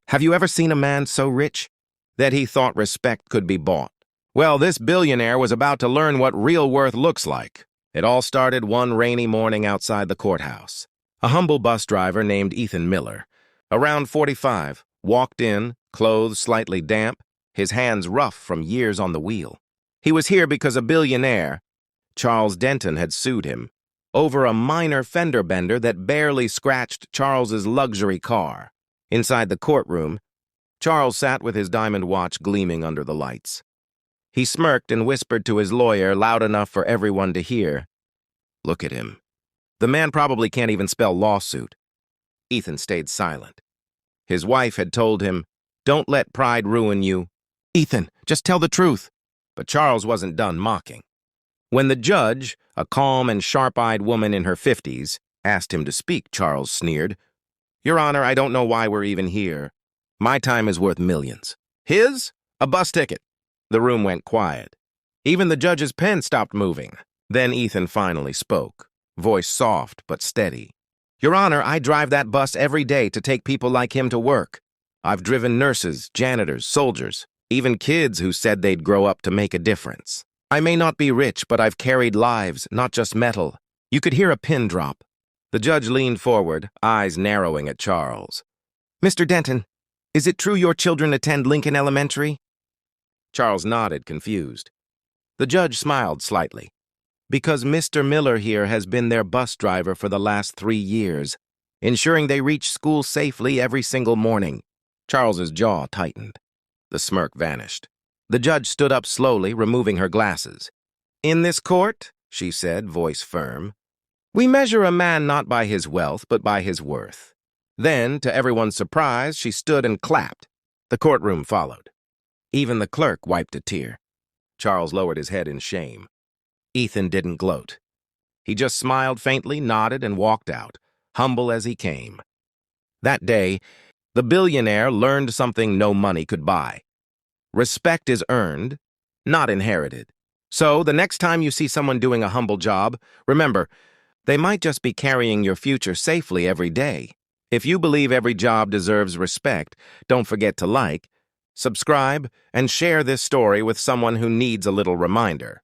Have you ever seen a man so rich that he thought respect could be bought? Well, this billionaire was about to learn what real worth looks like. It all started one rainy morning outside the courthouse. A humble bus driver named Ethan Miller, around 45, walked in, clothes slightly damp, his hands rough from years on the wheel. He was here because a billionaire, Charles Denton, had sued him over a minor fender bender that barely scratched Charles's luxury car. Inside the courtroom, Charles sat with his diamond watch gleaming under the lights. He smirked and whispered to his lawyer loud enough for everyone to hear. "Look at him. The man probably can't even spell lawsuit." Ethan stayed silent. His wife had told him, "Don't let pride ruin you. Ethan, just tell the truth." But Charles wasn't done mocking. When the judge, a calm and sharp-eyed woman in her 50s, asked him to speak, Charles sneered, "Your Honor, I don't know why we're even here. My time is worth millions. His? A bus ticket." The room went quiet. Even the judge's pen stopped moving. Then Ethan finally spoke, voice soft but steady. "Your Honor, I drive that bus every day to take people like him to work. I've driven nurses, janitors, soldiers, even kids who said they'd grow up to make a difference. I may not be rich, but I've carried lives, not just metal." You could hear a pin drop. The judge leaned forward, eyes narrowing at Charles. "Mr. Denton, is it true your children attend Lincoln Elementary?" Charles nodded, confused. The judge smiled slightly. "Because Mr. Miller here has been their bus driver for the last 3 years, ensuring they reach school safely every single morning." Charles's jaw tightened. The smirk vanished. The judge stood up slowly, removing her glasses. "In this court," she said, voice firm, "we measure a man not by his wealth, but by his worth." Then, to everyone's surprise, she stood and clapped. The courtroom followed. Even the clerk wiped a tear. Charles lowered his head in shame. Ethan didn't gloat. He just smiled faintly, nodded, and walked out, humble as he came. That day, the billionaire learned something no money could buy. Respect is earned, not inherited. So, the next time you see someone doing a humble job, remember, they might just be carrying your future safely every day. If you believe every job deserves respect, don't forget to like, subscribe, and share this story with someone who needs a little reminder.